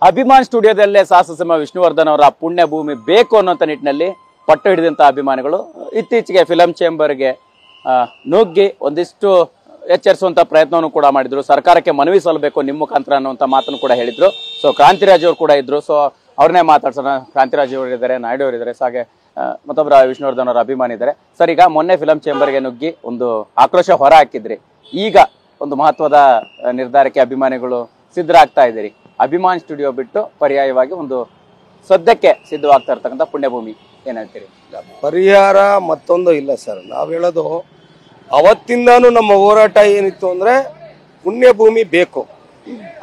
ಅಭಿಮಾನ್ ಸ್ಟುಡಿಯೋದಲ್ಲೇ ಸಾಹಸ ವಿಷ್ಣುವರ್ಧನ್ ಅವರ ಪುಣ್ಯ ಭೂಮಿ ಬೇಕು ಅನ್ನೋಂಥ ನಿಟ್ಟಿನಲ್ಲಿ ಪಟ್ಟು ಹಿಡಿದಂಥ ಅಭಿಮಾನಿಗಳು ಇತ್ತೀಚೆಗೆ ಫಿಲಂ ಚೇಂಬರ್ಗೆ ನುಗ್ಗಿ ಒಂದಿಷ್ಟು ಎಚ್ಚರಿಸುವಂತ ಪ್ರಯತ್ನವನ್ನು ಕೂಡ ಮಾಡಿದ್ರು. ಸರ್ಕಾರಕ್ಕೆ ಮನವಿ ಸಲ್ಲಬೇಕು ನಿಮ್ಮ ಮುಖಾಂತರ ಅನ್ನುವಂಥ ಮಾತನ್ನು ಕೂಡ ಹೇಳಿದ್ರು. ಸೊ ಕ್ರಾಂತಿರಾಜ್ ಅವರು ಕೂಡ ಇದ್ರು. ಸೊ ಅವ್ರನ್ನೇ ಮಾತಾಡ್ಸೋಣ. ಕ್ರಾಂತಿರಾಜ್ ಅವರು ಇದ್ದಾರೆ, ನಾಯ್ಡು ಅವರು ಇದ್ದಾರೆ, ಹಾಗೆ ಮತ್ತೊಬ್ಬರ ವಿಷ್ಣುವರ್ಧನ್ ಅವರ ಅಭಿಮಾನಿ ಇದ್ದಾರೆ. ಸರ್, ಈಗ ಮೊನ್ನೆ ಫಿಲಂ ಚೇಂಬರ್ಗೆ ನುಗ್ಗಿ ಒಂದು ಆಕ್ರೋಶ ಹೊರ ಹಾಕಿದ್ರಿ. ಈಗ ಒಂದು ಮಹತ್ವದ ನಿರ್ಧಾರಕ್ಕೆ ಅಭಿಮಾನಿಗಳು ಸಿದ್ಧರಾಗ್ತಾ ಇದ್ದೀರಿ. ಅಭಿಮಾನ್ ಸ್ಟುಡಿಯೋ ಬಿಟ್ಟು ಪರ್ಯಾಯವಾಗಿ ಒಂದು ಸದ್ಯಕ್ಕೆ ಸಿದ್ಧವಾಗ್ತಾ ಇರ್ತಕ್ಕಂಥ ಪುಣ್ಯಭೂಮಿ ಏನ್ ಹೇಳ್ತೀರಿ? ಪರಿಹಾರ ಮತ್ತೊಂದು ಇಲ್ಲ ಸರ್. ನಾವು ಹೇಳೋದು ಅವತ್ತಿಂದಾನು ನಮ್ಮ ಹೋರಾಟ ಏನಿತ್ತು ಅಂದ್ರೆ ಪುಣ್ಯಭೂಮಿ ಬೇಕು.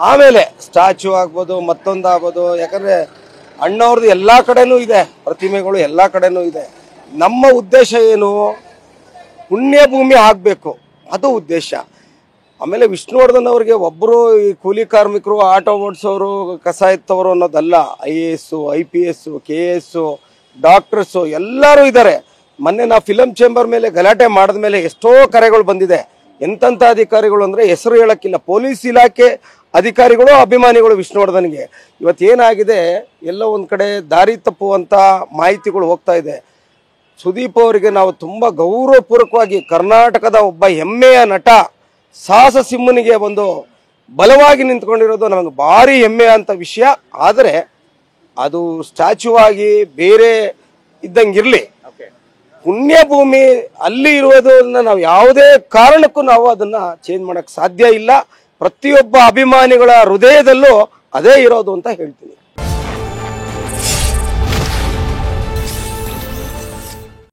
ಆಮೇಲೆ ಸ್ಟ್ಯಾಚು ಆಗ್ಬೋದು, ಮತ್ತೊಂದು ಆಗ್ಬೋದು. ಯಾಕಂದ್ರೆ ಅಣ್ಣವ್ರದ್ದು ಎಲ್ಲಾ ಕಡೆನೂ ಇದೆ, ಪ್ರತಿಮೆಗಳು ಎಲ್ಲಾ ಕಡೆನೂ ಇದೆ. ನಮ್ಮ ಉದ್ದೇಶ ಏನು? ಪುಣ್ಯಭೂಮಿ ಆಗ್ಬೇಕು, ಅದು ಉದ್ದೇಶ. ಆಮೇಲೆ ವಿಷ್ಣುವರ್ಧನ್ ಅವರಿಗೆ ಒಬ್ಬರು ಈ ಕೂಲಿ ಕಾರ್ಮಿಕರು, ಆಟೋ ಓಡಿಸೋರು, ಕಸ ಎತ್ತವರು ಅನ್ನೋದಲ್ಲ. IAS, IPS, KS, ಡಾಕ್ಟರ್ಸು ಎಲ್ಲರೂ ಇದ್ದಾರೆ. ಮೊನ್ನೆ ನಾವು ಫಿಲಂ ಚೇಂಬರ್ ಮೇಲೆ ಗಲಾಟೆ ಮಾಡಿದ ಮೇಲೆ ಎಷ್ಟೋ ಕರೆಗಳು ಬಂದಿದೆ. ಎಂತೆಂಥ ಅಧಿಕಾರಿಗಳು ಅಂದರೆ ಹೆಸರು ಹೇಳಕ್ಕಿಲ್ಲ. ಪೊಲೀಸ್ ಇಲಾಖೆ ಅಧಿಕಾರಿಗಳು ಅಭಿಮಾನಿಗಳು ವಿಷ್ಣುವರ್ಧನ್ಗೆ. ಇವತ್ತೇನಾಗಿದೆ, ಎಲ್ಲ ಒಂದು ಕಡೆ ದಾರಿ ತಪ್ಪುವಂಥ ಮಾಹಿತಿಗಳು ಹೋಗ್ತಾ ಇದೆ. ಸುದೀಪ್ ಅವರಿಗೆ ನಾವು ತುಂಬ ಗೌರವಪೂರ್ವಕವಾಗಿ ಕರ್ನಾಟಕದ ಒಬ್ಬ ಹೆಮ್ಮೆಯ ನಟ ಸಾಹಸ ಸಿಂಹನಿಗೆ ಒಂದು ಬಲವಾಗಿ ನಿಂತ್ಕೊಂಡಿರೋದು ನಮಗೆ ಭಾರಿ ಹೆಮ್ಮೆ ಅಂತ ವಿಷಯ. ಆದರೆ ಅದು ಸ್ಟ್ಯಾಚ್ಯೂ ಆಗಿ ಬೇರೆ ಇದ್ದಂಗಿರಲಿ. ಪುಣ್ಯಭೂಮಿ ಅಲ್ಲಿ ಇರುವುದನ್ನ ನಾವು ಯಾವುದೇ ಕಾರಣಕ್ಕೂ ನಾವು ಅದನ್ನ ಚೇಂಜ್ ಮಾಡಕ್ ಸಾಧ್ಯ ಇಲ್ಲ. ಪ್ರತಿಯೊಬ್ಬ ಅಭಿಮಾನಿಗಳ ಹೃದಯದಲ್ಲೂ ಅದೇ ಇರೋದು ಅಂತ ಹೇಳ್ತೀನಿ.